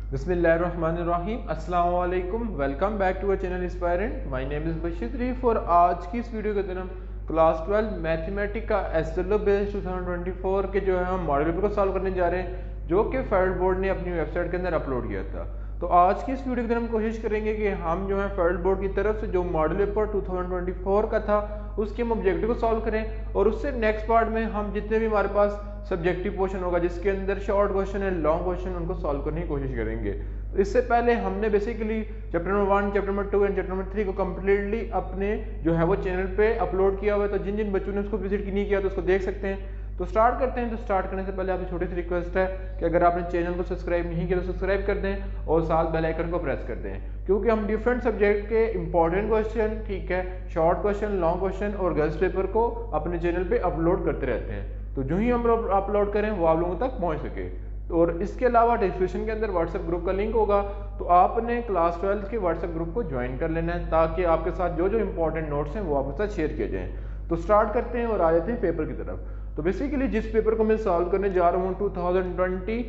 बिस्मिल्लाहिर्रहमानिर्रहीम, अस्सलाम वालेकुम। Welcome back to our channel Inspirant. My name is Bashir Sharif और आज की इस वीडियो के अंदर हम क्लास 12 मैथमेटिक्स का एसएलओ बेस 2024 के जो है हम मॉडल पेपर को सॉल्व करने जा रहे हैं, जो कि फेडरल बोर्ड ने अपनी वेबसाइट के अंदर अपलोड किया था। तो आज की इस वीडियो के अंदर हम कोशिश करेंगे कि हम जो है फेडरल बोर्ड की तरफ से जो मॉडल पेपर 2024 का था उसके हम ऑब्जेक्टिव को सॉल्व करें, और उससे नेक्स्ट पार्ट में हम जितने भी हमारे पास सब्जेक्टिव पोर्शन होगा जिसके अंदर शॉर्ट क्वेश्चन है, लॉन्ग क्वेश्चन, उनको सॉल्व करने की कोशिश करेंगे। तो इससे पहले हमने basically chapter number 1, chapter number 2 and chapter number 3 को कम्प्लीटली अपने जो है वो चैनल पे अपलोड किया हुआ है। तो जिन जिन बच्चों ने उसको विजिट नहीं किया तो उसको देख सकते हैं। तो स्टार्ट करते हैं। तो स्टार्ट करने से पहले आपसे छोटी सी रिक्वेस्ट है कि अगर आपने चैनल को सब्सक्राइब नहीं किया तो सब्सक्राइब कर दें और साथ बेल आइकन को प्रेस कर दें, क्योंकि हम डिफरेंट सब्जेक्ट के इंपॉर्टेंट क्वेश्चन, ठीक है, शॉर्ट क्वेश्चन, लॉन्ग क्वेश्चन और गर्ल्स पेपर को अपने चैनल पे अपलोड करते रहते हैं। तो जो ही हम अपलोड करें वो आप लोगों तक पहुंच सके। और इसके अलावा डिस्क्रिप्शन के अंदर व्हाट्सएप ग्रुप का लिंक होगा, तो आपने क्लास 12 के व्हाट्सएप ग्रुप को ज्वाइन कर लेना है ताकि आपके साथ जो जो इंपॉर्टेंट नोट्स हैं वो आपके साथ शेयर किए जाएँ। तो स्टार्ट करते हैं और आ जाते हैं पेपर की तरफ। तो बेसिकली जिस पेपर को मैं सॉल्व करने जा रहा हूँ 2024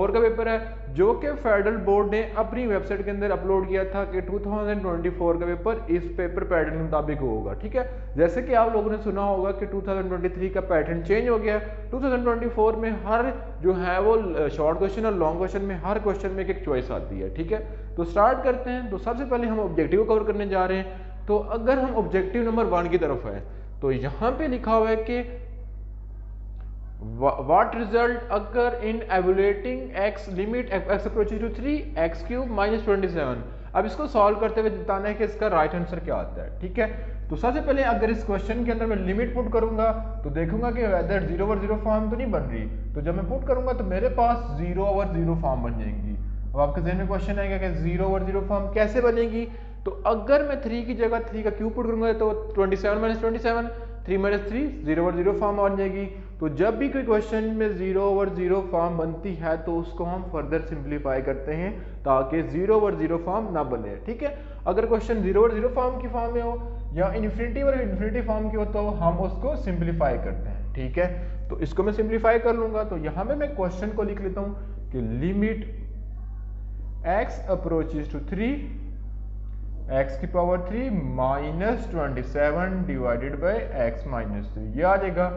का पेपर है, जो कि फेडरल बोर्ड ने अपनी वेबसाइट के अंदर अपलोड किया था कि 2024 का पेपर इस पेपर पैटर्न के मुताबिक होगा। ठीक है, जैसे कि आप लोगों ने सुना होगा कि 2023 का पैटर्न चेंज हो गया। 2024 में हर जो है वो शॉर्ट क्वेश्चन और लॉन्ग क्वेश्चन में हर क्वेश्चन में एक चॉइस आती है। ठीक है, तो स्टार्ट करते हैं। तो सबसे पहले हम ऑब्जेक्टिव कवर करने जा रहे हैं। तो अगर हम ऑब्जेक्टिव नंबर 1 की तरफ है तो यहाँ पे लिखा हुआ है कि what result occur in evaluating x limit x approaches to 3 x cube minus 27। अब इसको सॉल्व करते हुए बताना है कि इसका राइट आंसर क्या आता है। ठीक है, तो सबसे पहले अगर इस क्वेश्चन के अंदर मैं लिमिट पुट करूंगा तो देखूंगा कि वेदर 0/0 फॉर्म तो नहीं बन रही। तो जब मैं पुट करूंगा तो मेरे पास 0/0 फॉर्म बन जाएंगी। अब आपके जहन में क्वेश्चन आएगा कि 0/0 फॉर्म कैसे बनेगी। तो अगर मैं 3 की जगह 3 का क्यूब पुट करूंगा तो 27 - 27, 3 - 3 0/0 फॉर्म बन जाएगी। तो जब भी कोई क्वेश्चन में 0/0 फॉर्म बनती है तो उसको हम फर्दर सिंप्लीफाई करते हैं ताकि 0/0 फॉर्म ना बने। ठीक है, अगर क्वेश्चन 0/0 फॉर्म की फॉर्म में हो या इन्फिनिटी और इन्फिनिटी फॉर्म की हो तो हम उसको सिंप्लीफाई करते हैं। ठीक है, तो इसको मैं सिंप्लीफाई कर लूंगा। तो यहाँ पे मैं क्वेश्चन को लिख लेता हूँ कि limit x approaches to 3 x की पावर 3 - 27 डिवाइडेड बाय x - 3, ये आ जाएगा।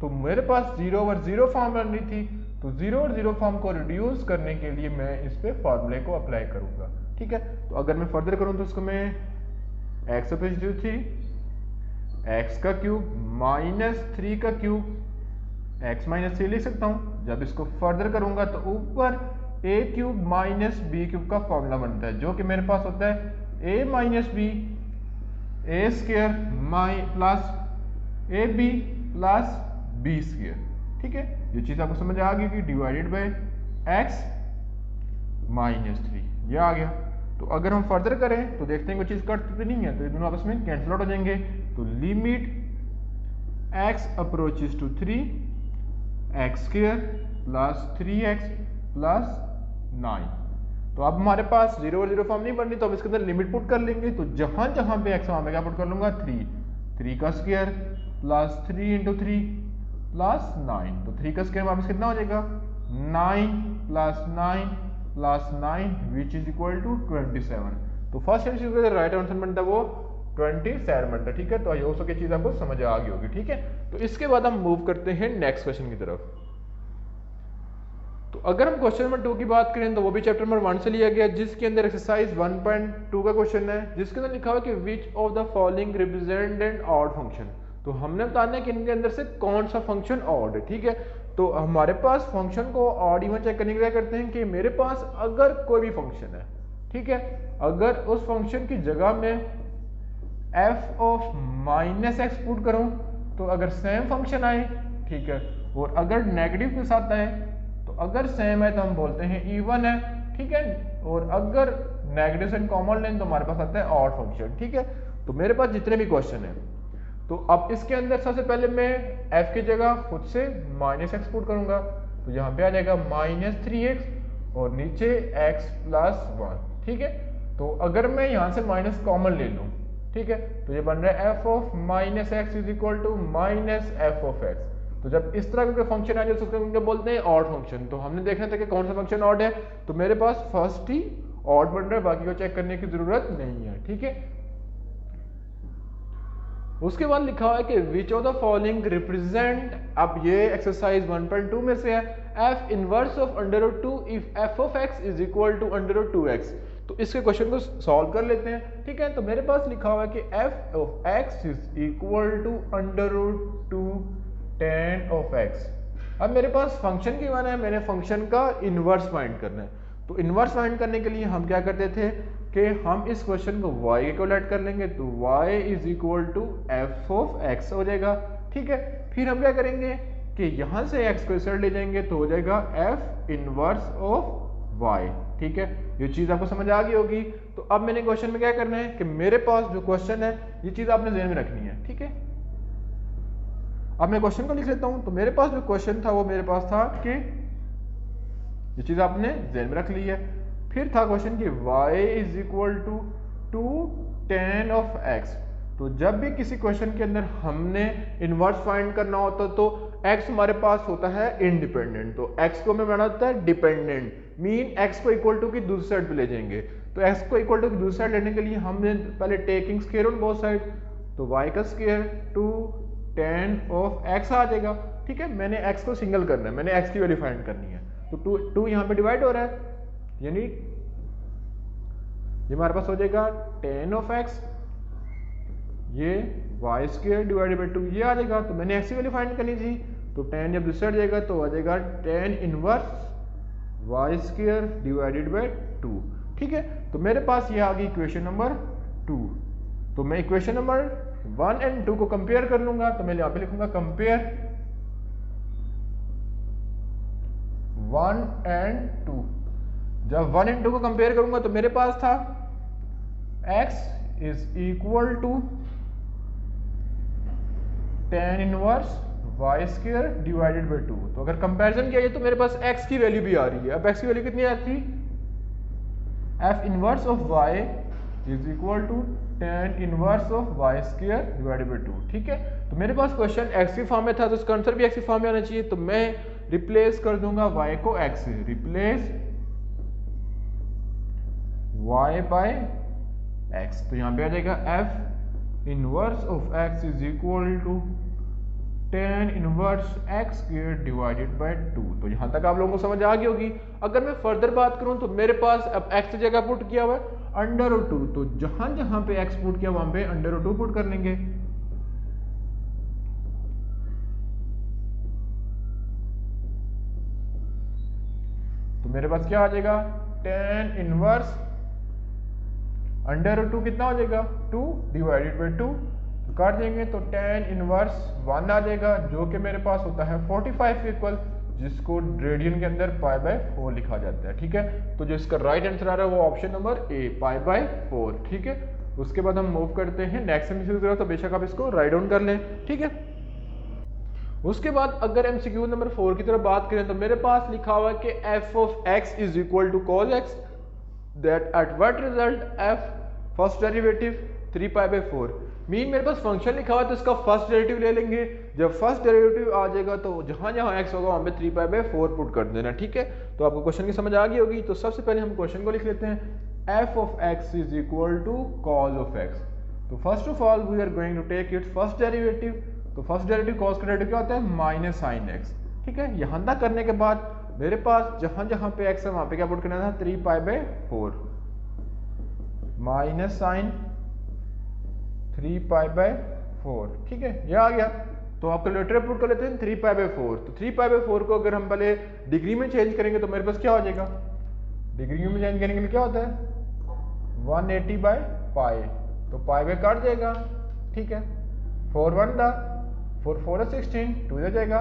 तो मेरे पास 0/0 फॉर्म बन रही थी, तो 0/0 फॉर्म को रिड्यूस करने के लिए मैं इस पे फॉर्मूले को अप्लाई करूंगा। ठीक है, तो अगर मैं फर्दर करूं तो इसको मैं x अप्रोचेस 3 x का क्यूब -3 का क्यूब x - 3 लिख सकता हूं। जब इसको फर्दर करूंगा तो ऊपर a cube minus b cube का फॉर्मूला बनता है, जो कि मेरे पास होता है a - b a square plus ab plus b square. ठीक है, ये चीज आपको समझ आ गई कि डिवाइडेड बाय x - 3, ये आ गया। तो अगर हम फर्दर करें तो देखते हैं कोई चीज कट तो नहीं है, तो ये दोनों आपस में कैंसिल आउट हो जाएंगे। तो limit x approaches to 3 x square plus 3x plus 9। तो अब हमारे पास 0/0 फॉर्म नहीं बन रही, तो अब इसके अंदर लिमिट पुट कर लेंगे। तो जहां जहां पे x वहां पे क्या पुट कर लूंगा 3 का स्क्वायर प्लस 3 × 3 प्लस 9। तो 3 का स्क्वायर वापस कितना हो जाएगा 9 plus 9 plus 9 which is equal to 27। तो फर्स्ट का राइट आंसर बनता है वो 27 बनता है। ठीक है, तो आई होप ये चीज आपको समझ आ गई होगी। ठीक है, तो इसके बाद हम मूव करते हैं नेक्स्ट क्वेश्चन की तरफ। तो अगर हम क्वेश्चन नंबर 2 की बात करें तो वो भी चैप्टर नंबर 1 से लिया गया, जिसके अंदर एक्सरसाइज 1.2 का क्वेश्चन है, जिसके अंदर लिखा हुआ है कि which of the following represent N odd function. तो हमने बताना है कि इनके अंदर से कौन सा फंक्शन ऑड है। ठीक है, तो हमारे पास फंक्शन को ऑड इवन चेक करने के लिए करते हैं कि मेरे पास अगर कोई भी फंक्शन है, ठीक है, अगर उस फंक्शन की जगह में f ऑफ -x पुट करूं तो अगर सेम फंक्शन आए, ठीक है, और अगर नेगेटिव के साथ आए तो अगर सेम है तो हम बोलते हैं इवन है। ठीक है, और अगर नेगेटिव से कॉमन लें तो हमारे पास आता है ऑड फंक्शन। ठीक है, तो मेरे पास जितने भी क्वेश्चन है तो अब इसके अंदर सबसे पहले मैं f की जगह खुद से -x पुट करूंगा। तो यहाँ पे आ जाएगा -3x और नीचे x प्लस 1। ठीक है, तो अगर मैं यहाँ से माइनस कॉमन ले लूँ, ठीक है, तो ये बन रहा है f of -x is equal to -f of x। तो जब इस तरह का फंक्शन आ जाए उसको बोलते हैं ऑड फंक्शन। तो हमने देखना था कि कौन सा फंक्शन ऑड है, तो मेरे पास फर्स्ट ही ऑड बन रहा है, बाकी को चेक करने की जरूरत नहीं है, ठीक है। उसके बाद लिखा हुआ है कि which of the following represent, अब ये एक्सरसाइज 1.2 में से है, f inverse of √2 if f of x is equal to √2x। तो इसके क्वेश्चन को सॉल्व कर लेते हैं, ठीक है। तो मेरे पास लिखा हुआ है कि f of x is equal to √2 tan of x। अब मेरे पास फंक्शन की माना है, मैंने फंक्शन का इनवर्स फाइंड करना है। तो इनवर्स फाइंड करने के लिए हम क्या करते थे कि हम इस क्वेश्चन को y के इक्वलेट कर लेंगे, तो y is equal to f of x हो जाएगा, ठीक है। फिर हम क्या करेंगे कि यहाँ से x को इधर ले जाएंगे तो हो जाएगा f इनवर्स ऑफ y, ठीक है। ये चीज़ आपको समझ आ गई होगी। तो अब मैंने क्वेश्चन में क्या करना है कि मेरे पास जो क्वेश्चन है ये चीज़ आपने ध्यान में रखनी है, ठीक है। अब मैं क्वेश्चन को लिख लेता हूँ। तो मेरे पास जो क्वेश्चन था वो मेरे पास था कि ये चीज़ आपने ध्यान में रख ली है। फिर था क्वेश्चन कि y is equal to 2 tan of x। तो जब भी किसी क्वेश्चन के अंदर हमने इनवर्स फाइंड करना होता तो x हमारे पास होता है इंडिपेंडेंट, तो x को हमें बनाना होता है डिपेंडेंट, मीन x को इक्वल टू की दूसरी साइड पे ले जाएंगे। तो x को इक्वल टू की दूसरी साइड लेने के लिए हमने पहले taking square on both side, तो y का स्क्वायर 2 tan ऑफ x आ जाएगा, ठीक है। मैंने x को सिंगल करना है, मैंने x की वैल्यू फाइंड करनी है। तो 2 यहाँ पे डिवाइड हो रहा है, यानी ये हमारे पास हो जाएगा tan ऑफ x, ये y स्क्वायर डिवाइडेड बाई 2 ये आ जाएगा। तो मैंने x की वैल्यू फाइंड करनी थी, तो tan जब दूसरा जाएगा तो आ जाएगा tan inverse y square divided by 2, ठीक है। तो मेरे पास ये आ गई इक्वेशन नंबर 2। तो मैं इक्वेशन नंबर 1 एंड 2 को कंपेयर कर लूंगा, तो मैं यहाँ पे लिखूंगा कंपेयर 1 एंड 2। जब 1 एंड 2 को कंपेयर करूंगा तो मेरे पास था x is equal to tan inverse y square divided by 2। तो अगर कंपैरिजन किया जाए तो मेरे पास x की वैल्यू भी आ रही है। अब x की वैल्यू कितनी आती थी, f inverse of y is equal to tan inverse of y square divided by 2, ठीक है। तो मेरे पास क्वेश्चन x की फॉर्म में था, तो इसका आंसर भी x की फॉर्म में आना चाहिए। तो मैं रिप्लेस कर दूंगा y को x से, रिप्लेस y बाय x। तो यहाँ पे आ जाएगा f inverse of x is equal to tan inverse x square divided by 2। तो यहाँ तक आप लोगों को समझ आ गई होगी। अगर मैं फर्दर बात करूं तो मेरे पास अब x की जगह पुट किया हुआ है √2, तो जहां जहां पे x पुट किया वहां पे √2 पुट कर लेंगे। तो मेरे पास क्या आ जाएगा, tan इनवर्स √2 कितना हो जाएगा 2 डिवाइडेड बाई 2, तो काट देंगे तो tan इनवर्स 1 आ जाएगा, जो कि मेरे पास होता है 45 इक्वल, जिसको रेडियन के अंदर π/4 लिखा जाता है, ठीक है। तो जो इसका राइट आंसर आ रहा है वो ऑप्शन नंबर ए π/4, ठीक है। उसके बाद हम मूव करते हैं नेक्स्ट एमसीक्यू, तो बेशक आप इसको राइट डाउन कर लें, ठीक है। उसके बाद अगर एमसीक्यू नंबर 4 की तरफ बात करें तो मेरे पास लिखा हुआ है कि f of x is equal to cos x, that at what result f first derivative 3π/4। Mean मेरे पास फंक्शन लिखा हुआ है तो इसका फर्स्ट डेरिवेटिव ले लेंगे। जब फर्स्ट डेरिवेटिव आ जाएगा तो जहां जहां x होगा वहां पे 3π/4 पुट कर देना, ठीक है। तो आपको क्वेश्चन की समझ आ गई होगी। तो सबसे पहले हम क्वेश्चन को लिख लेते हैं, f of x is equal to cos of x। तो first of all we are going to take its first derivative. तो फर्स्ट डेरिवेटिव cos का डेरिवेटिव क्या होता है, माइनस साइन x, ठीक है। यहां तक करने के बाद मेरे पास जहां जहां पे x है वहां पे क्या पुट करना था, 3π/4 माइनस साइन 3π/4, ठीक है, ये आ गया। तो आप कैलकुलेटर पुट कर लेते हैं 3π/4। तो 3π/4 को अगर हम पहले डिग्री में चेंज करेंगे तो मेरे पास क्या हो जाएगा, डिग्री में चेंज करने के लिए क्या होता है 180/π, तो π काट जाएगा, ठीक है। 4 1 दा 4 4 16 2 हो जाएगा,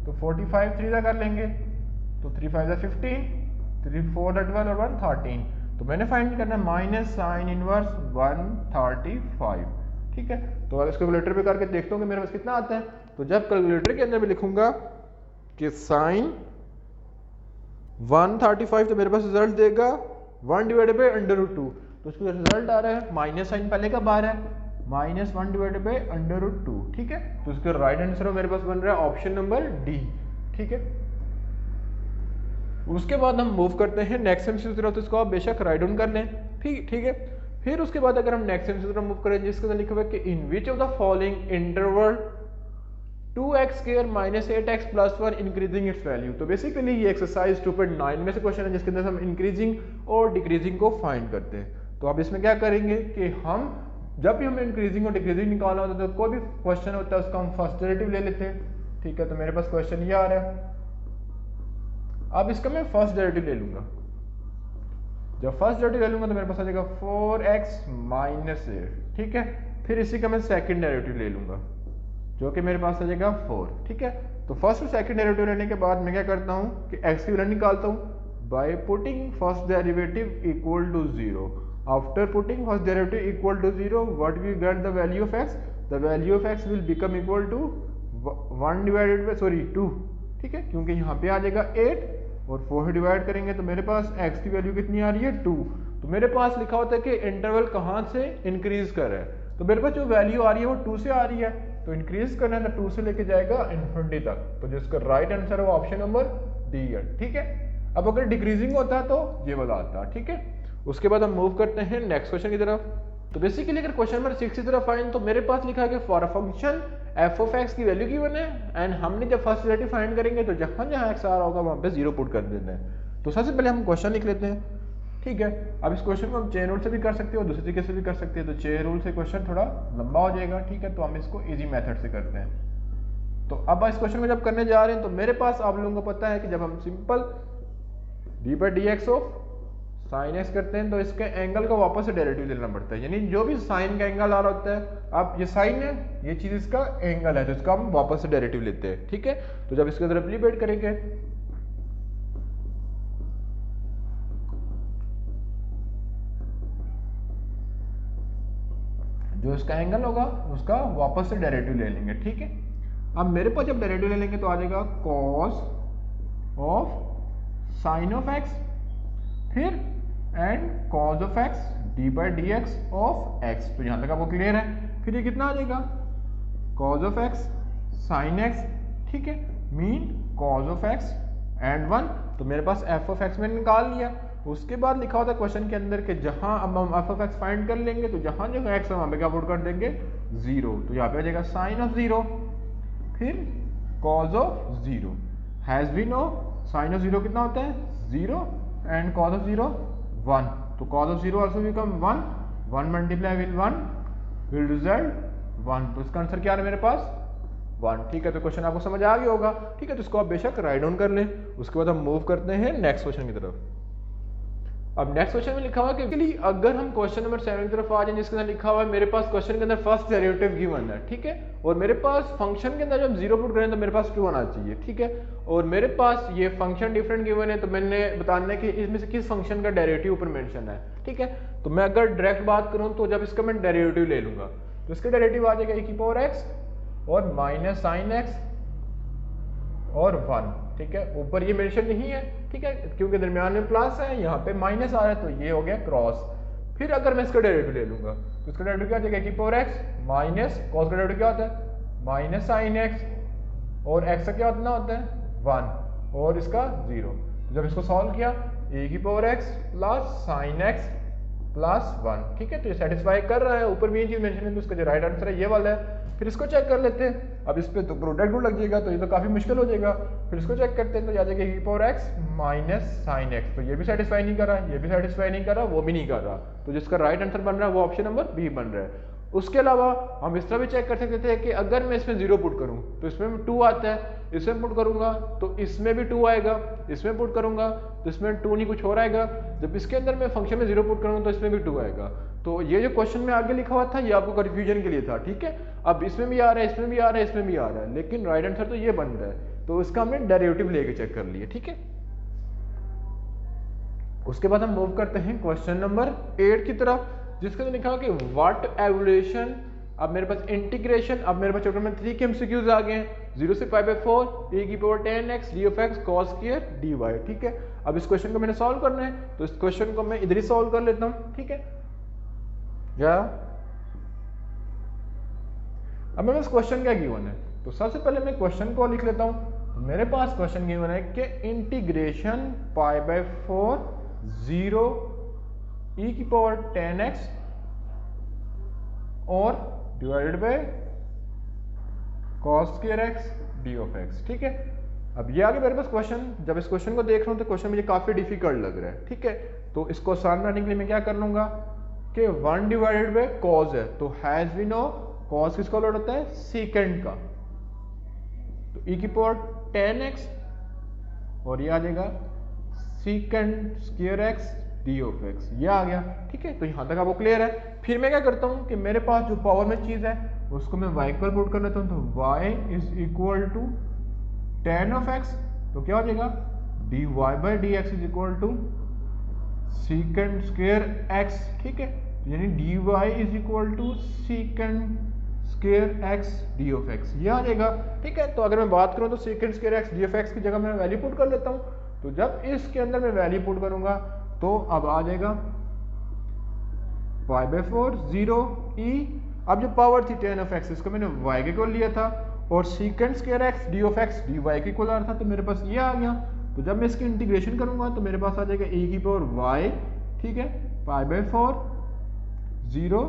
तो 45 3 दा कर लेंगे, तो 3 5 15 3 4 12 और 1 13। तो मैंने फाइंड करना है माइनस साइन इनवर्स 135, ठीक है। तो अगर इसको कैलकुलेटर पे करके देखता हूँ कि मेरे पास कितना आता है, तो जब कैलकुलेटर के अंदर भी लिखूंगा कि साइन 135 तो मेरे पास रिजल्ट देगा 1 डिवाइडेड बाई √2। तो इसका रिजल्ट आ रहा है, माइनस साइन पहले का बाहर है, -1 डिवाइडेड बाई √2, ठीक है। तो इसका राइट आंसर मेरे पास बन रहा है ऑप्शन नंबर डी, ठीक है। उसके बाद हम मूव करते हैं नेक्स्ट एमसीक्यू की तरफ, तो इसको आप बेशक राइट डाउन कर लें, ठीक है। फिर उसके बाद अगर हम नेक्स्ट एमसीक्यू की तरफ मूव करें जिसके अंदर लिखा हुआ है कि in which of the following interval 2x² - 8x + 1 increasing its value. तो बेसिकली ये एक्सरसाइज 2.9 में से क्वेश्चन है जिसके अंदर हम इंक्रीजिंग और डिक्रीजिंग को फाइंड करते हैं। तो अब इसमें क्या करेंगे कि हम जब भी हमें इंक्रीजिंग और डिक्रीजिंग निकालना होता है तो कोई भी क्वेश्चन होता है उसका हम फर्स्ट डेरिवेटिव ले लेते हैं, ठीक है। तो मेरे पास क्वेश्चन ये आ रहा है, अब इसका मैं फर्स्ट डेरिवेटिव ले लूंगा। जब फर्स्ट डेरिवेटिव ले लूंगा तो मेरे पास आ जाएगा 4x - 8, ठीक है। फिर इसी का मैं सेकंड डेरिवेटिव ले लूंगा जो कि मेरे पास आ जाएगा 4, ठीक है। तो फर्स्ट और सेकंड डेरिवेटिव लेने के बाद मैं क्या करता हूँ कि x की वैल्यू निकालता हूँ by putting first derivative equal to 0। After putting first derivative equal to 0 what we get the value of x, the value of x will become equal to 1 divided by 2, ठीक है, क्योंकि यहाँ पे आ जाएगा 8 और 4 डिवाइड करेंगे तो मेरे पास x की वैल्यू कितनी आ रही है 2। तो मेरे पास लिखा होता है कि इंटरवल कहाँ से इंक्रीज कर रहा है, तो मेरे पास जो वैल्यू आ रही है वो 2 से आ रही है, तो इंक्रीज करना है तो 2 से लेके जाएगा इन्फिनिटी तक। तो जिसका राइट आंसर है वो ऑप्शन नंबर डी है, ठीक है। अब अगर डिक्रीजिंग होता है तो ये वाला आता है, ठीक है। उसके बाद हम मूव करते हैं नेक्स्ट क्वेश्चन की तरफ। तो बेसिकली अगर क्वेश्चन नंबर 6 की तरफ फाइंड, तो मेरे पास लिखा है कि for a function f of x की वैल्यू गिवन है एंड हमने जब फर्स्ट डेरिवेटिव फाइंड करेंगे तो जहां जहां x आ रहा होगा वहां पे 0 पुट कर देना है। तो सबसे पहले हम क्वेश्चन लिख लेते हैं, ठीक है। अब इस क्वेश्चन को हम चेन रूल से भी कर सकते हो, दूसरे तरीके से भी कर सकते हैं। तो चेन रूल से क्वेश्चन थोड़ा लंबा हो जाएगा, ठीक है, तो हम इसको इजी मेथड से करते हैं। तो अब इस क्वेश्चन को जब करने जा रहे हैं तो मेरे पास आप लोगों को पता है कि जब हम simple d/dx of sine x करते हैं तो इसके एंगल का वापस से डेरिवेटिव लेना पड़ता है, यानी जो भी साइन का एंगल आ रहा होता है, अब ये साइन है, ये चीज इसका एंगल है, तो इसका हम वापस से डेरिवेटिव लेते हैं, ठीक है। तो जब इसके अंदर एप्लीकेट करेंगे जो इसका एंगल होगा उसका वापस से डेरिवेटिव ले लेंगे, ठीक है। अब मेरे पास जब डेरिवेटिव ले लेंगे तो आ जाएगा cos of sine of x, फिर and cos of x d/dx of x। तो यहां तक आपको क्लियर है। फिर ये कितना आ जाएगा cos of x sin x, ठीक है, mean cos of x and 1। तो मेरे पास f ऑफ x मैंने निकाल लिया। उसके बाद लिखा होता है क्वेश्चन के अंदर कि जहां अब हम f ऑफ x फाइंड कर लेंगे तो जहां जगह x है वहां पे क्या पुट कर देंगे 0। तो यहाँ पे आ जाएगा साइन ऑफ 0, फिर cos of 0 has we know sine of 0 कितना होता है 0 एंड cos ऑफ 0 1। तो cos of 0 also become 1 multiply will 1 will result 1। तो इसका आंसर क्या है मेरे पास 1, ठीक है। तो क्वेश्चन आपको समझ आ गया होगा, ठीक है। तो इसको आप बेशक राइट डाउन कर लें। उसके बाद हम मूव करते हैं नेक्स्ट क्वेश्चन की तरफ। अब नेक्स्ट क्वेश्चन में लिखा हुआ है कि अगर हम क्वेश्चन नंबर 7 की तरफ आ जाए जिसके अंदर लिखा हुआ है मेरे पास क्वेश्चन के अंदर फर्स्ट डेरिवेटिव गिवन है, ठीक है, और मेरे पास फंक्शन के अंदर जब 0 पुट करें तो मेरे पास 2 आना चाहिए, ठीक है। और मेरे पास ये फंक्शन डिफरेंट गिवन है तो मैंने बताना है कि इसमें से किस फंक्शन का डेरिवेटिव ऊपर मेंशन है, ठीक है। तो मैं अगर डायरेक्ट बात करूं तो जब इसका मैं डेरिवेटिव ले लूंगा तो इसका डेरिवेटिव आ जाएगा e⁻x और माइनस साइन x और 1, ठीक है। ऊपर ये मेंशन नहीं है, ठीक है, क्योंकि दरमियान में प्लस है, यहाँ पे माइनस आ रहा है तो ये हो गया क्रॉस। फिर अगर मैं इसका डेरिवेटिव ले लूंगा तो इसका डेरिवेटिव क्या आ जाएगा e⁻x माइनस कॉस का डेरिवेटिव क्या होता है माइनस साइन x और x का क्या होता है 1 और इसका 0। जब इसको सॉल्व किया e⁻x plus sign x plus 1, ठीक है। तो ये सेटिस्फाई कर रहा है, ऊपर भी ये चीज मेंशन है, तो इसका जो राइट आंसर है ये वाला है। फिर इसको चेक कर लेते हैं। अब इस पे तो प्रोडक्ट रूल लग जाएगा तो ये तो काफी मुश्किल हो जाएगा। फिर इसको चेक करते हैं तो आ जाएगा e⁻x माइनस साइन x। तो ये भी सेटिस्फाई नहीं कर रहा, ये भी सेटिस्फाई नहीं कर रहा, वो भी नहीं कर रहा। तो जिसका राइट आंसर बन रहा है वो ऑप्शन नंबर बी बन रहा है। उसके अलावा हम इस तरह भी चेक कर सकते थे कि अगर मैं इसमें 0 पुट करूं तो इसमें 2 आता है, इसमें पुट करूंगा तो इसमें भी 2 आएगा, इसमें पुट करूंगा तो इसमें 2 नहीं कुछ और आएगा, जब इसके अंदर मैं फंक्शन में 0 पुट करूंगा तो इसमें भी 2 आएगा। तो ये जो क्वेश्चन में आगे लिखा हुआ था ये आपको कंफ्यूजन के लिए था, ठीक है। अब इसमें भी आ रहा है, इसमें भी आ रहा है, इसमें भी आ रहा है, लेकिन राइट आंसर तो ये बन रहा है। तो इसका हमने डेरिवेटिव लेके चेक कर लिए, ठीक है। उसके बाद हम मूव करते हैं क्वेश्चन नंबर 8 की तरफ जिसके अंदर लिखा हुआ कि व्हाट एवोल्यूशन। अब मेरे पास इंटीग्रेशन, अब मेरे पास चैप्टर में 3 के एमसीक्यूज आ गए हैं 0 से π/4 e⁻10x d of x cos square dy, ठीक है। अब इस क्वेश्चन को मैंने सॉल्व करना है तो इस क्वेश्चन को मैं इधर ही सॉल्व कर लेता हूं, ठीक है। या अब मेरे पास क्वेश्चन क्या गिवन है, तो सबसे पहले मैं क्वेश्चन को लिख लेता हूँ। तो मेरे पास क्वेश्चन गिवन है कि इंटीग्रेशन पाई बाय 4 0 e की पावर 10x और divided by cos square x d of x, ठीक है। अब ये आगे मेरे पास क्वेश्चन, जब इस क्वेश्चन को देख रहा हूँ तो क्वेश्चन मुझे काफी डिफिकल्ट लग रहा है, ठीक है। तो इसको आसान बनाने के लिए मैं क्या कर लूंगा कि 1 डिवाइडेड बाय cos है, तो हैज वी नो cos किसका लॉट होता है, सेकंड का, तो e की पावर 10x और ये आ जाएगा second square x d of x, ये आ गया, ठीक है। तो यहाँ तक आपको क्लियर है। फिर मैं क्या करता हूँ कि मेरे पास जो पावर में चीज है उसको मैं y पर पुट कर लेता हूँ, तो y is equal to 10 of x, तो क्या हो जाएगा dy by d x is equal to second square x, ठीक है। यानी dy is equal to second square x d of x, ये आ जाएगा, ठीक है। तो अगर मैं बात करूं तो second square x d of x की जगह मैं वैल्यू पुट कर लेता हूं। तो जब इसके अंदर मैं वैल्यू पुट करूंगा तो अब आ जाएगा y बाई 4 0 e, अब जो पावर थी 10 ऑफ x इसको मैंने y के इक्वल लिया था और second square x d of x dy के इक्वल आ रहा था, तो मेरे पास ये आ गया। तो जब मैं इसकी इंटीग्रेशन करूंगा तो मेरे पास आ जाएगा e की पावर y, ठीक है, पाई बाई 4 0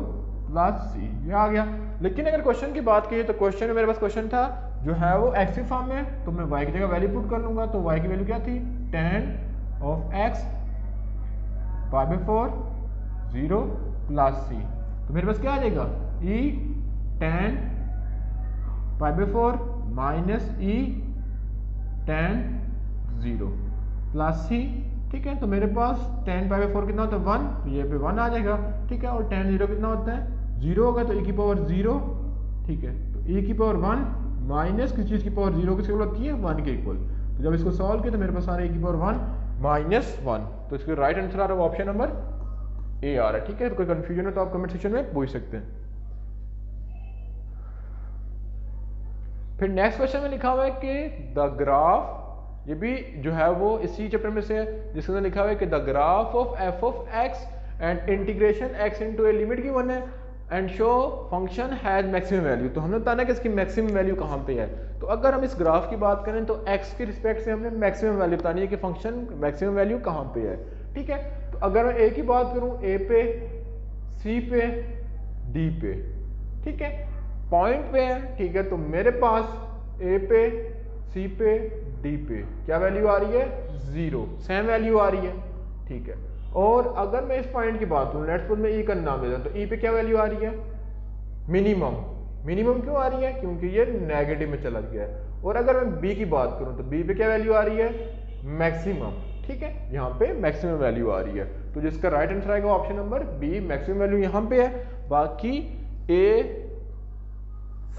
प्लस c, ये आ गया। लेकिन अगर क्वेश्चन की बात की तो क्वेश्चन में मेरे पास क्वेश्चन था जो है वो x की फॉर्म में, तो मैं y की जगह वैल्यू पुट कर लूंगा। तो y की वैल्यू क्या थी 10 of x pi by 4 0 plus c, तो मेरे पास क्या आ जाएगा e 10 pi by 4 minus e 10 0 plus c, ठीक है। तो मेरे पास 10 पाई बाई 4 कितना होता है 1, तो ये पे 1 आ जाएगा, ठीक है। और 10 0 कितना होता है 0 होगा, तो e की पावर 0, ठीक है। तो e की पावर 1 माइनस किस चीज की पावर 0 किसके इक्वल होती है 1 के इक्वल। तो जब इसको सॉल्व किया तो मेरे पास आ रहा है e की पावर 1 माइनस 1, तो इसका राइट आंसर आ रहा है ऑप्शन नंबर ए आ रहा है, ठीक है। तो कोई कंफ्यूजन है तो आप कमेंट सेक्शन में पूछ सकते हैं। फिर नेक्स्ट क्वेश्चन में लिखा हुआ है कि द ग्राफ, ये भी जो है वो इसी चैप्टर में से है जिसके अंदर लिखा हुआ है कि the graph of f of x and integration x into a limit given है and show function has maximum value. तो हमने बताना कि इसकी मैक्सिमम वैल्यू कहाँ पे है। तो अगर हम इस ग्राफ की बात करें तो x के रिस्पेक्ट से हमने मैक्सिमम वैल्यू बतानी है कि फंक्शन मैक्सिमम वैल्यू कहाँ पे है, ठीक है। तो अगर मैं a की बात करूँ a पे, c पे, d पे, ठीक है, पॉइंट पे है, ठीक है। तो मेरे पास a पे, c पे, d पे क्या वैल्यू आ रही है 0, सेम वैल्यू आ रही है, ठीक है। और अगर मैं इस पॉइंट की बात करूं, लेट्स सपोज मैं e का नाम लेता हूं, तो e पे क्या वैल्यू आ रही है मिनिमम। मिनिमम क्यों आ रही है, क्योंकि ये नेगेटिव में चला गया है। और अगर मैं b की बात करूं तो b पे क्या वैल्यू आ रही है मैक्सिमम, ठीक है, यहाँ पे मैक्सिमम वैल्यू आ रही है। तो जिसका राइट आंसर आएगा option number B, maximum value यहाँ पे है, बाकी a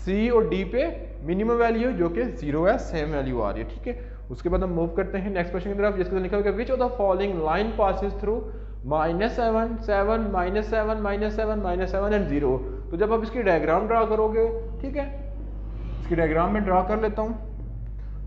C और D पे मिनिमम वैल्यू जो कि 0 है, सेम वैल्यू आ रही है, ठीक है। उसके बाद हम मूव करते हैं नेक्स्ट क्वेश्चन की तरफ, जिसके अंदर लिखा हुआ है विच of the following line passes through -7 7 -7 -7 -7 and 0। तो जब आप इसकी डायग्राम ड्रा करोगे, ठीक है, इसकी डायग्राम में ड्रा कर लेता हूँ।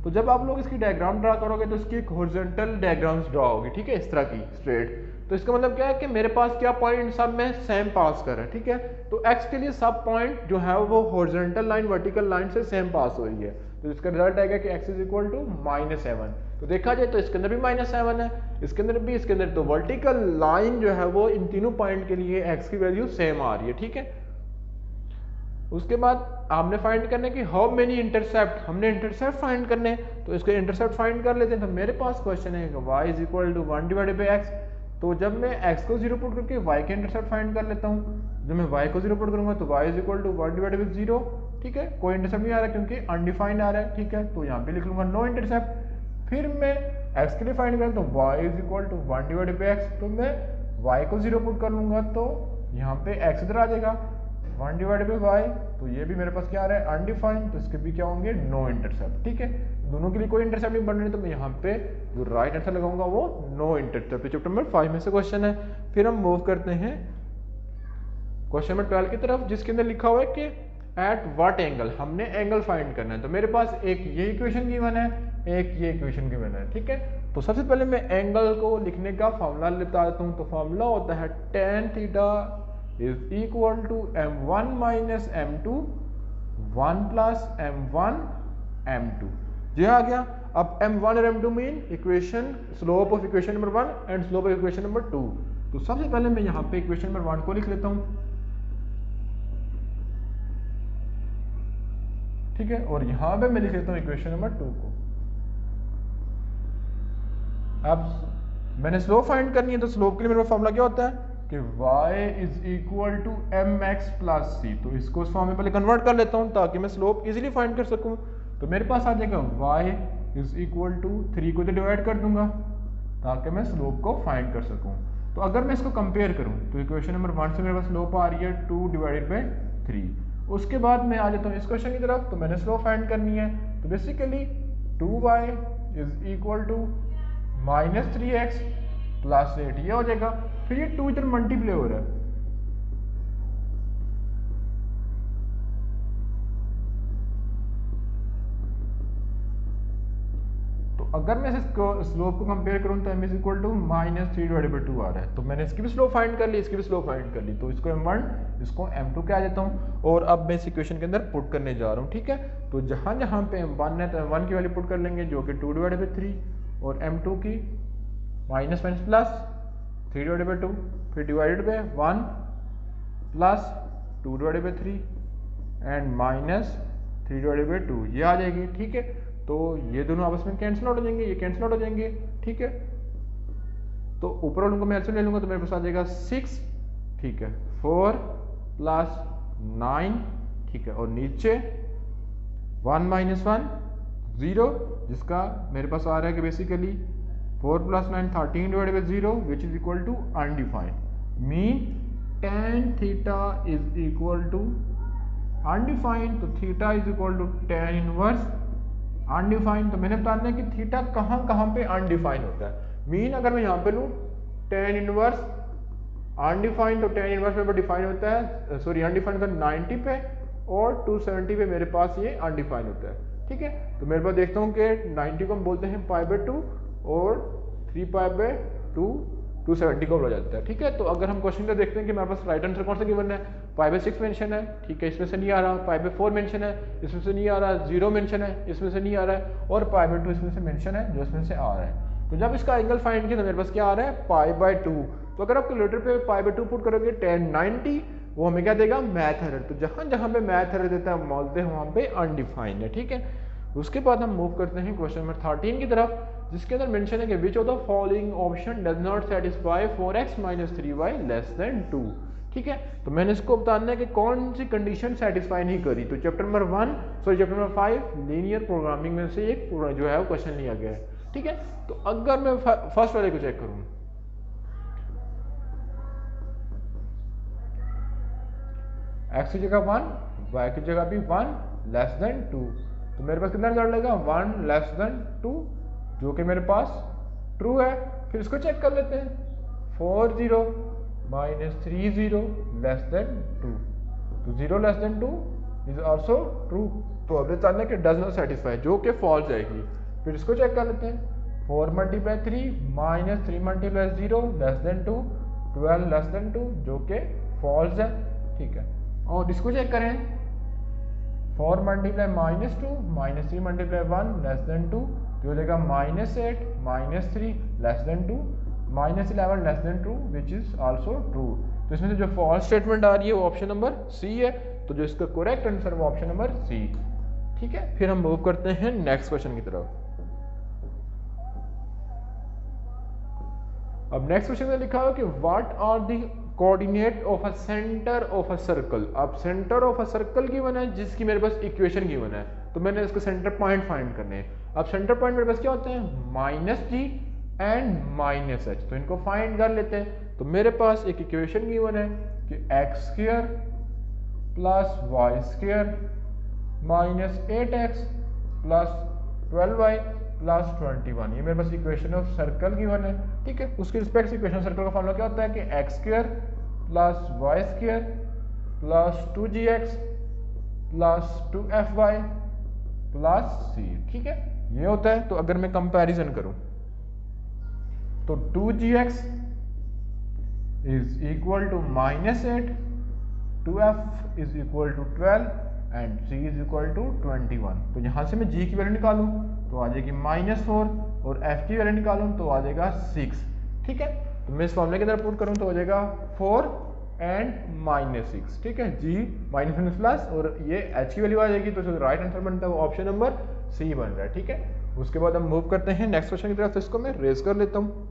तो जब आप लोग इसकी डायग्राम ड्रा करोगे तो इसकी एक हॉरिजॉन्टल डायग्राम्स ड्रा होगी, ठीक है, इस तरह की स्ट्रेट। तो इसका मतलब क्या है कि मेरे पास क्या पॉइंट सब में सेम पास कर रहा है, ठीक है। तो x के लिए सब पॉइंट जो है वो हॉरिजॉन्टल लाइन वर्टिकल लाइन से सेम पास हो रही है। तो इसका रिजल्ट आएगा कि x इज इक्वल टू -7। तो देखा जाए तो इसके अंदर भी -7 है, इसके अंदर भी, इसके अंदर। तो वर्टिकल लाइन जो है वो इन तीनों पॉइंट के लिए x की वैल्यू सेम आ रही है, ठीक है। उसके बाद हमने फाइंड करने की हाउ मेनी इंटरसेप्ट, हमने इंटरसेप्ट फाइंड करने, तो इसको इंटरसेप्ट फाइंड कर लेते हैं। तो मेरे पास क्वेश्चन है y is equal to 1 divided by x। तो जब मैं x को 0 पुट करके y के इंटरसेप्ट फाइंड कर लेता हूँ, जब मैं y को 0 पुट करूंगा तो y is equal to 1 divided by 0, ठीक है। कोई इंटरसेप्ट नहीं आ रहा क्योंकि अनडिफाइंड आ रहा है, ठीक है। तो यहाँ पे लिख लूंगा नो इंटरसेप्ट। फिर मैं x के लिए फाइंड करूँ तो y is equal to 1 divided by x। तो मैं y को 0 पुट कर लूंगा तो यहाँ पे x इधर आ जाएगा 1 डिवाइडेड बाई y। तो ये भी मेरे पास क्या आ रहा है अनडिफाइंड, तो इसके भी क्या होंगे नो इंटरसेप्ट, ठीक है। दोनों के लिए कोई इंटरसेप्ट नहीं बन रही, तो मैं यहाँ पे जो राइट आंसर लगाऊंगा वो नो इंटरसेप्ट। चैप्टर नंबर 5 में से क्वेश्चन है। फिर हम मूव करते हैं क्वेश्चन नंबर 12 की तरफ, जिसके अंदर लिखा हुआ है कि एट व्हाट एंगल, हमने एंगल फाइंड करना है। तो मेरे पास एक ये इक्वेशन गिवन है, एक ये इक्वेशन गिवन है, ठीक है। तो सबसे पहले मैं एंगल को लिखने का फॉर्मूला बता देता हूँ। तो फॉर्मूला होता है tan theta is equal to m1 minus m2 1 plus m1 m2, ये आ गया। अब m1 और m2 mean equation slope of equation number 1 and slope of equation number 2। तो सबसे पहले मैं यहाँ पे इक्वेशन नंबर 1 को लिख लेता हूँ, ठीक है, और यहाँ पे मैं लिख लेता हूँ इक्वेशन नंबर 2 को। अब मैंने स्लोप फाइंड करनी है, तो स्लोप के लिए मेरा फॉर्मूला क्या होता है कि y is equal to mx plus c। तो इसको उस फॉर्म में पहले कन्वर्ट कर लेता हूँ ताकि मैं स्लोप इजीली फाइंड कर सकूँ। तो मेरे पास आ जाएगा y इज इक्वल टू 3 को तो डिवाइड कर दूंगा ताकि मैं स्लोप को फाइंड कर सकूँ। तो अगर मैं इसको कंपेयर करूँ तो इक्वेशन नंबर 1 से मेरे पास स्लोप आ रही है 2 डिवाइडेड बाई 3। उसके बाद मैं आ जाता हूँ इस क्वेश्चन की तरफ, तो मैंने स्लोप फाइंड करनी है। तो basically 2y is equal to minus 3x plus 8, ये हो जाएगा। फिर ये 2 इधर मल्टीप्लाई हो रहा है, तो अगर मैं इसको स्लोप को कंपेयर करूं तो m is equal to minus 3 divided by 2 आ रहा है। तो मैंने इसकी भी स्लोप फाइंड कर ली, इसकी भी स्लोप फाइंड कर ली, तो इसको m1 इसको m2 कह देता हूं। और अब मैं इस इक्वेशन के अंदर पुट करने जा रहा हूं, ठीक है। तो जहां जहां पे m1 है तो m1 की वैल्यू पुट कर लेंगे जो कि 2 डिवाइडेड बाई 3, और m2 की minus minus plus 3 divided by 2, फिर divided by 1 plus 2 divided by 3 and minus 3 divided by 2, ये आ जाएगी, ठीक है। तो ये दोनों आपस में कैंसिल आउट हो जाएंगे, ये कैंसिल आउट हो जाएंगे, ठीक है। तो ऊपर वालों को मैं एलसीएम ले लूंगा तो मेरे पास आ जाएगा 6, ठीक है, 4 प्लस 9, ठीक है, और नीचे 1 माइनस 1 0, जिसका मेरे पास आ रहा है कि basically 4 plus 9 13 divided by 0 which is equal to undefined. Mean tan theta is equal to undefined, तो theta is equal to tan inverse undefined. तो मैंने बताना है कि थीटा कहाँ पे अनडिफाइंड होता है। मीन अगर मैं यहाँ पे लूँ tan इनवर्स अनडिफाइंड, तो tan इनवर्स मेरे पास डिफाइन होता है, सॉरी अनडिफाइंड होता है 90 पे, और 270 पे मेरे पास ये अनडिफाइंड होता है, ठीक है। तो मेरे पास देखता हूँ कि 90 को हम बोलते हैं पाई बाई 2 और 3 पाई बाई 2 270 को बोला जाता है, ठीक है। तो अगर हम क्वेश्चन को देखते हैं कि मेरे पास राइट आंसर कौन सा गिवन है, पाई बाई 6 मेंशन है, ठीक है, इसमें से नहीं आ रहा, पाई बाई 4 मेंशन है, इसमें से नहीं आ रहा, 0 मेंशन है, इसमें से नहीं आ रहा है, और पाई बाई 2 इसमें से मेंशन है जो इसमें से आ रहा है। तो जब इसका एंगल फाइंड किया तो मेरे पास क्या आ रहा है, पाई बाई 2। तो अगर आप कैलकुलेटर पे पाई बाई 2 पुट करोगे tan 90, वो हमें क्या देगा, मैथ एरर। तो जहां जहां पे मैथ एरर देता है बोलते हैं वहां पे अनडिफाइंड है, ठीक है। उसके बाद हम मूव करते हैं क्वेश्चन नंबर 13 की तरफ, जिसके अंदर मेंशन है कि which of the following option does not satisfy 4x minus 3y less than 2, ठीक है। तो मैंने इसको बताना है कि कौन सी कंडीशन सेटिस्फाई नहीं करी। तो chapter number 1 sorry chapter number 5 linear programming में से एक जो है वो क्वेश्चन लिया गया है, ठीक है। तो अगर मैं फर्स्ट वाले को चेक करूँ, x की जगह 1, y की जगह भी 1 लेस देन 2, तो मेरे पास कितना रिजल्ट लगेगा, 1 लेस देन 2, जो कि मेरे पास ट्रू है। फिर इसको चेक कर लेते हैं, 4 0 माइनस 3 0 लेस देन 2, तो 0 less than 2 is also true. तो अब बताना है कि डज नॉट सेटिस्फाई, जो कि फॉल्स जाएगी। फिर इसको चेक कर लेते हैं, 4 multiply 3 minus 3 multiply 0 less than 2, 12 less than 2, जो कि फॉल्स है, ठीक है। और इसको चेक करें, 4 multiply minus 2 minus 3 multiply 1 less than 2, तो हो जाएगा minus 8 minus 3 less than 2, minus 11 less than 2 which is also true. तो इसमें से जो फॉल्स स्टेटमेंट आ रही है वो ऑप्शन नंबर सी है, तो जो इसका करेक्ट आंसर वो ऑप्शन नंबर सी, ठीक है। फिर हम मूव करते हैं नेक्स्ट क्वेश्चन की तरफ। अब नेक्स्ट क्वेश्चन में लिखा है कि what are the coordinate of a centre of a circle. अब centre of a circle given है जिसकी मेरे पास इक्वेशन गिवन है, तो मैंने इसके सेंटर पॉइंट फाइंड करने हैं। अब सेंटर पॉइंट मेरे पास क्या होते हैं, minus g and minus h, तो इनको फाइंड कर लेते हैं। तो मेरे पास एक इक्वेशन गिवन है कि x square plus y square minus 8x plus 12y plus 21, ये मेरे पास इक्वेशन ऑफ सर्कल गिवन है, ठीक है। उसके रिस्पेक्ट से इक्वेशन सर्कल का फॉर्मूला क्या होता है कि x square plus y square plus 2gx plus 2fy plus c, ठीक है, ये होता है। तो अगर मैं कंपैरिजन करूं तो 2gx is equal to minus 8, 2f is equal to 12 and c is equal to 21। तो यहाँ से मैं g की वैल्यू निकालूं तो आ जाएगी -4 और f की वैल्यू निकालूं तो आ जाएगा 6। ठीक है, तो मैं इस फॉर्मूले के अंदर पुट करूं तो हो जाएगा 4 एंड -6। ठीक है, g माइनस प्लस और ये h की वैल्यू आ जाएगी, तो जो राइट आंसर बनता है वो ऑप्शन नंबर सी बन रहा है। ठीक है, उसके बाद हम मूव करते हैं नेक्स्ट क्वेश्चन की तरफ। तो इसको मैं रेज कर लेता हूँ।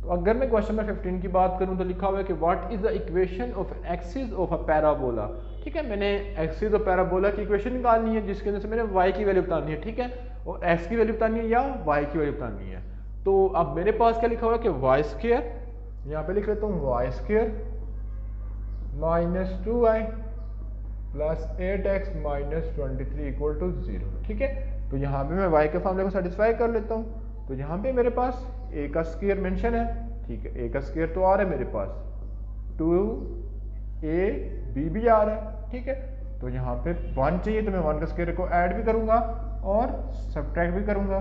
तो अगर मैं क्वेश्चन नंबर 15 की बात करूं तो लिखा हुआ है कि what is the equation of axis of a parabola. ठीक है, मैंने एक्सिस ऑफ पैराबोला की इक्वेशन निकालनी है जिसके अंदर से मैंने y की वैल्यू बतानी है। ठीक है, और x की वैल्यू बतानी है या y की वैल्यू बतानी है। तो अब मेरे पास क्या लिखा हुआ है कि वाई स्क्वायर, यहाँ पे लिख लेता हूँ y square -2y plus 8x minus 23 equal to 0। ठीक है, तो यहाँ पे मैं y के फॉर्मूले को सेटिस्फाई कर लेता हूँ। तो यहाँ पे मेरे पास a का स्क्वायर मेंशन है। ठीक है, a का स्क्वायर तो आ रहा है मेरे पास, 2ab भी आ रहा है। ठीक है, तो यहाँ पे 1 चाहिए तो मैं 1 का स्क्वायर को ऐड भी करूंगा और सब्ट्रैक्ट भी करूंगा,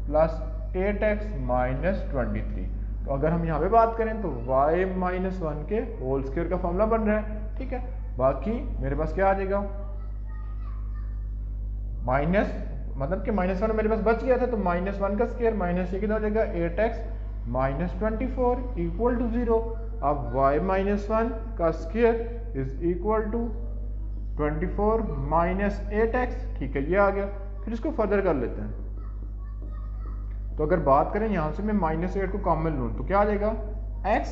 प्लस 8x माइनस 23। तो अगर हम यहाँ पे बात करें तो y माइनस 1 के होल स्क्वायर का फॉर्मूला बन रहा है। ठीक है, बाकी मेरे पास क्या आ जाएगा, माइनस मतलब कि -1 मेरे पास बच गया था, तो -1 का स्क्वायर माइनस ये कितना हो जाएगा 8x माइनस 24 इक्वल टू 0। अब y माइनस 1 का square is equal to 24 minus 8x। ठीक है, ये आ गया। फिर इसको फर्दर कर लेते हैं। तो अगर बात करें यहाँ से मैं -8 को कॉमन लूँ तो क्या आ जाएगा x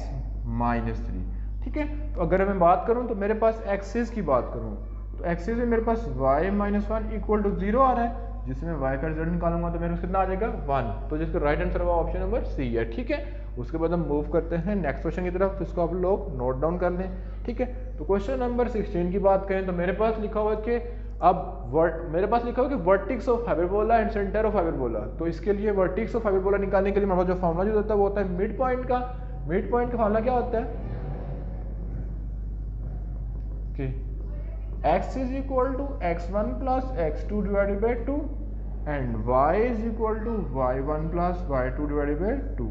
माइनस 3। ठीक है, तो अगर मैं बात करूँ तो मेरे पास एक्सिस की बात करूँ तो एक्सिस में मेरे पास y माइनस 1 इक्वल टू 0 आ रहा है, जिसमें y का रिजल्ट निकालूंगा तो मेरे पास कितना आ जाएगा 1। तो जिसका राइट आंसर हुआ ऑप्शन नंबर सी है। ठीक है, उसके बाद हम मूव करते हैं नेक्स्ट क्वेश्चन की तरफ। तो इसको आप लोग नोट डाउन कर लें। ठीक है, तो क्वेश्चन नंबर 16 की बात करें तो मेरे पास लिखा हुआ है कि अब मेरे पास लिखा हुआ है कि vertices of hyperbola and centre of hyperbola. तो इसके लिए वर्टिक्स ऑफ हाइपरबोला निकालने के लिए हमारा जो फॉर्मूला यूज होता है वो होता है मिड पॉइंट का। मिड पॉइंट का फॉर्मूला क्या होता है कि x is equal to x1 plus x2 divided by 2 and y is equal to y1 plus y2 divided by 2।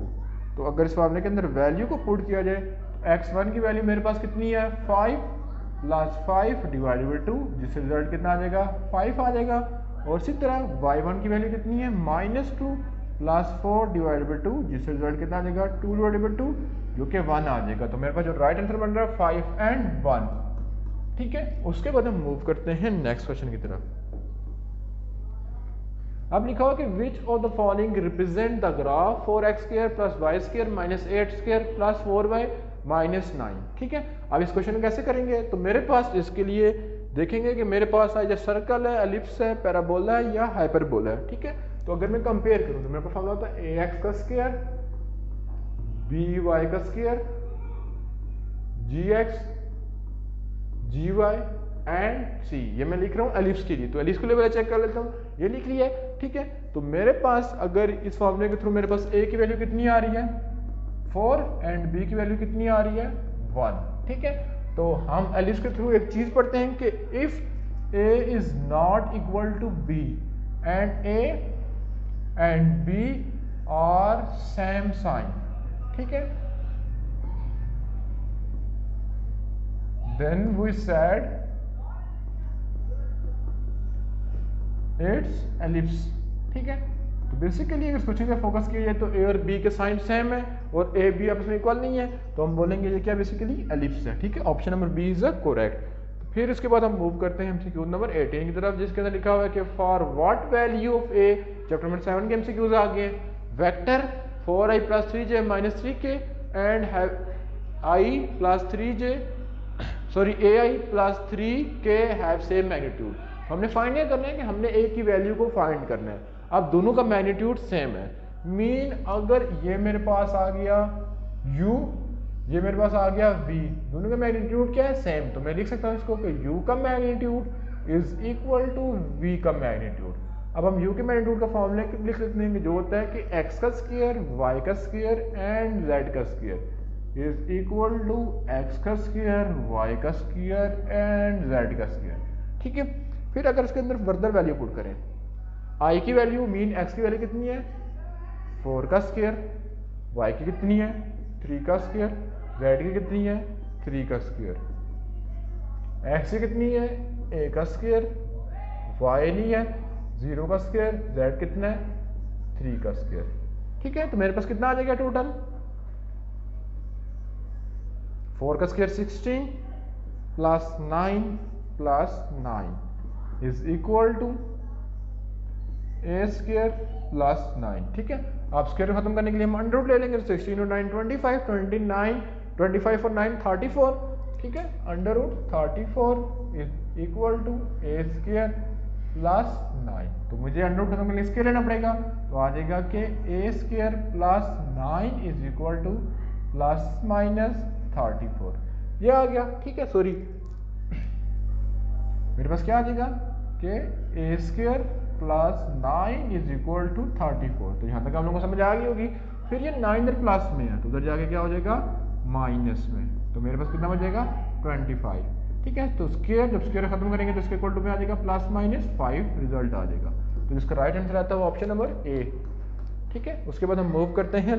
तो अगर इस फॉर्मूले के अंदर वैल्यू को पुट किया जाए तो x1 की वैल्यू मेरे पास कितनी है 5 प्लस 5 डिवाइडेड बाई 2, जिससे रिजल्ट कितना आ जाएगा 5 आ जाएगा। और इसी तरह y1 की वैल्यू कितनी है -2 प्लस 4 डिवाइडेड बाई 2, जिससे रिजल्ट कितना आ जाएगा 2 डिवाइडेड बाई 2 जो कि 1 आ जाएगा। तो मेरे पास जो राइट आंसर बन रहा है 5 एंड 1। ठीक है, उसके बाद हम मूव करते हैं नेक्स्ट क्वेश्चन की तरफ। अब लिखा हुआ कि which of the following represent the graph 4x square plus y square minus 8 square plus 4y minus 9। ठीक है, अब इस क्वेश्चन को कैसे करेंगे तो मेरे पास इसके लिए देखेंगे कि मेरे पास जो सर्कल है, एलिप्स है, पैराबोला है या हाइपरबोला है। ठीक है, तो अगर मैं कंपेयर करूं तो मेरे पास फॉर्मूला होता है ax का स्क्वायर by का square gx gy and c। ये मैं लिख रहा हूँ एलिप्स के लिए, तो एलिप्स के लिए चेक कर लेता हूँ, ये लिख लिया है। ठीक है, तो मेरे पास अगर इस फॉर्मूले के थ्रू मेरे पास a की वैल्यू कितनी आ रही है 4 एंड b की वैल्यू कितनी आ रही है 1। ठीक है, तो हम एलिप्स के थ्रू एक चीज पढ़ते हैं कि if a is not equal to b and a and b are same sign, ठीक है, then we said it's ellipse। ठीक है, तो बेसिकली अगर क्वेश्चन का फोकस किया जाए तो a और b के साइन सेम है और a b आपस में इक्वल नहीं है, तो हम बोलेंगे ये क्या बेसिकली एलिप्स है। ठीक है, option number B is correct. फिर इसके बाद हम मूव करते हैं एमसीक्यू नंबर 18 की तरफ, जिसके अंदर लिखा हुआ है कि for what value of a, chapter number 7 के एमसीक्यूज आ गए, vector 4i plus 3j minus 3k and i plus 3j sorry ai plus 3k have same magnitude. हमने फाइंड ये करना है कि हमने a की वैल्यू को फाइंड करना है। अब दोनों का मैग्नीट्यूड सेम है, मीन अगर ये मेरे पास आ गया u, ये मेरे पास आ गया v, दोनों का मैग्नीट्यूड क्या है सेम, तो मैं लिख सकता हूँ इसको कि u का magnitude is equal to v का मैग्नीट्यूड। अब हम u के मैग्नीट्यूड का फॉर्मूला लिख सकते हैं जो होता है कि x का स्क्वायर y का स्क्वायर एंड z का square is equal to x का स्क्वायर y का स्क्वायर एंड z का स्क्वायर। ठीक है, फिर अगर इसके अंदर फर्दर वैल्यू पुट करें, i की वैल्यू मीन x की वैल्यू कितनी है 4 का स्क्वायर, y की कितनी है 3 का स्क्वायर जेड की कितनी है 3 का स्क्वायर, एक्स की कितनी है ए का स्क्वायर, वाई नहीं है 0 का स्क्वायर, जेड कितना है 3 का स्क्वायर। ठीक है, तो मेरे पास कितना आ जाएगा टोटल 4 का square 16 plus 9 plus 9 is equal to a square plus 9। ठीक है, आप स्क्वायर खत्म करने के लिए हम अंडर रूट ले लेंगे, 16 और 9 25, 29 25 और 9 34। ठीक है, under root 34 is equal to a square plus 9। तो मुझे अंडर रूट खत्म करने के लिए स्क्वायर लेना पड़ेगा, तो आ जाएगा कि A square plus 9 is equal to plus minus 34। ये आ गया। ठीक है, सॉरी मेरे पास क्या आ जाएगा कि A square plus 9 is equal to 34। तो यहाँ तक आप लोगों को समझ आ गई होगी। फिर ये 9 इधर प्लस में है तो उधर जाके क्या हो जाएगा माइनस में, तो मेरे पास कितना बचेगा 25। ठीक है, तो स्क्वायर जब स्क्वायर खत्म करेंगे तो इसके इक्वल टू में आ जाएगा प्लस माइनस 5 रिजल्ट आ जाएगा। तो जिसका राइट आंसर आता है वो ऑप्शन नंबर ए। ठीक है, उसके बाद हम मूव करते हैं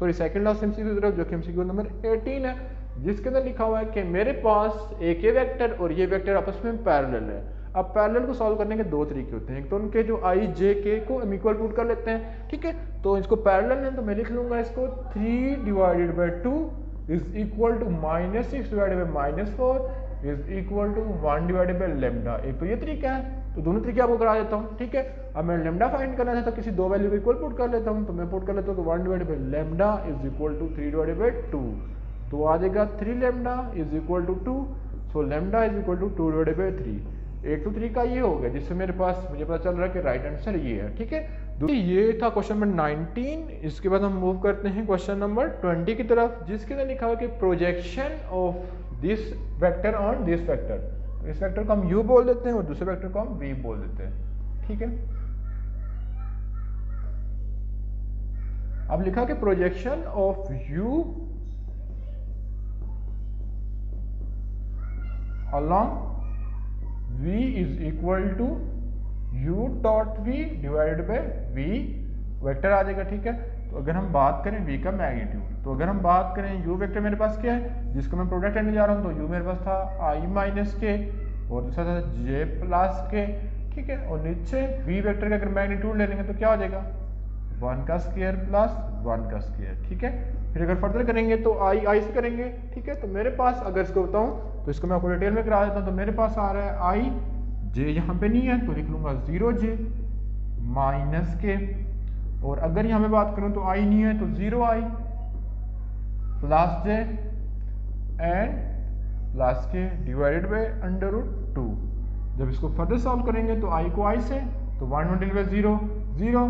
सेकंड लास्ट एमसीक्यू की तरफ, जो कि एमसीक्यू नंबर 18 है, जिसके अंदर लिखा हुआ है कि मेरे पास एक ये वेक्टर और ये वेक्टर आपस में पैरेलल है। अब पैरेलल को सॉल्व करने के दो तरीके होते हैं, एक तो उनके जो आई जे के को हम इक्वल पुट कर लेते हैं। ठीक है, तो इसको पैरेलल है तो मैं लिख लूंगा इसको 3 divided by 2 is equal to -6 divided by -4 is equal to 1 divided by lambda. एक तो ये तरीका है, तो दोनों तरीके आपको करा देता हूँ। ठीक है, अब मैं लेमडा फाइंड करना है तो किसी दो वैल्यू को इक्वल पुट कर लेता हूँ, तो मैं पुट कर लेता हूँ तो 1 divided by lambda is equal to 3 divided by 2, तो आ जाएगा 3 lambda is equal to 2। So lambda is equal to 2 divided by 3। एक तो तरीका ये हो गया जिससे मेरे पास मुझे पता चल रहा है कि राइट आंसर ये है। ठीक है, ये था क्वेश्चन नंबर 19। इसके बाद हम मूव करते हैं क्वेश्चन नंबर 20 की तरफ, जिसके अंदर लिखा हुआ है कि projection of this vector on this vector. तो इस वेक्टर को हम u बोल देते हैं और दूसरे वेक्टर को हम v बोल देते हैं। ठीक है, अब लिखा कि projection of u along v is equal to u dot v divided by v vector आ जाएगा। ठीक है, तो अगर हम बात करें v का मैग्नीट्यूड, तो अगर हम बात करें u वेक्टर मेरे पास क्या है जिसको मैं प्रोडक्ट लेने जा रहा हूँ, तो u मेरे पास था i माइनस के और दूसरा था j प्लस के। ठीक है, और नीचे v वेक्टर का अगर मैग्नीट्यूड ले लेंगे तो क्या हो जाएगा 1 का स्क्वायर प्लस 1 का स्क्वायर। ठीक है, फिर अगर फर्दर करेंगे तो आई से करेंगे। ठीक है, तो मेरे पास अगर इसको बताऊं तो इसको मैं आपको डिटेल में करा देता हूं। तो मेरे पास आ रहा है आई जे यहाँ पे नहीं है तो लिख लूंगा 0j माइनस के, और अगर यहाँ में बात करूं तो आई नहीं है तो 0i plus j and plus के डिवाइडेड बाई अंडर रूट 2। जब इसको फर्दर सॉल्व करेंगे तो आई को आई से, तो 1 multiply 0 0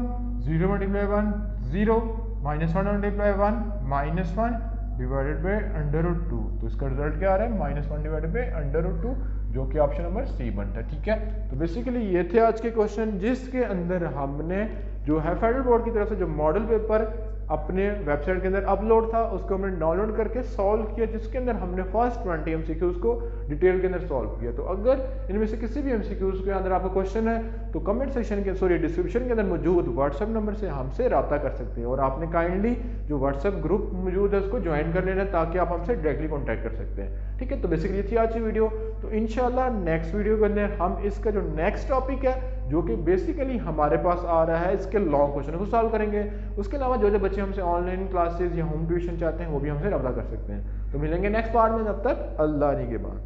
0 multiply 1 0 -1 multiply 1 -1 divided by under root 2। तो इसका रिजल्ट क्या आ रहा है -1 डिवाइडेड बाई अंडर रूट 2, जो कि ऑप्शन नंबर सी बनता है। ठीक है, तो बेसिकली ये थे आज के क्वेश्चन, जिसके अंदर हमने जो है फेडरल बोर्ड की तरफ से जो मॉडल पेपर अपने वेबसाइट के अंदर अपलोड था उसको हमने डाउनलोड करके सॉल्व किया, जिसके अंदर हमने फर्स्ट 20 एमसीक्यूज को डिटेल के अंदर सॉल्व किया। तो अगर इनमें से किसी भी एमसीक्यूज के अंदर आपका क्वेश्चन है तो कमेंट सेक्शन के डिस्क्रिप्शन के अंदर मौजूद व्हाट्सएप नंबर से हमसे रब्ता कर सकते हैं, और आपने काइंडली जो व्हाट्सएप ग्रुप मौजूद है उसको ज्वाइन कर लेना ताकि आप हमसे डायरेक्टली कॉन्टैक्ट कर सकते हैं। ठीक है, तो बेसिकली ये थी आज की वीडियो। तो इंशाल्लाह नेक्स्ट वीडियो के अंदर हम इसका जो नेक्स्ट टॉपिक है जो कि बेसिकली हमारे पास आ रहा है इसके लॉन्ग क्वेश्चन को सॉल्व करेंगे। उसके अलावा जो जो बच्चे हमसे ऑनलाइन क्लासेस या होम ट्यूशन चाहते हैं वो भी हमसे रब्ता कर सकते हैं। तो मिलेंगे नेक्स्ट पार्ट में, तब तक अल्लाह निगहबान।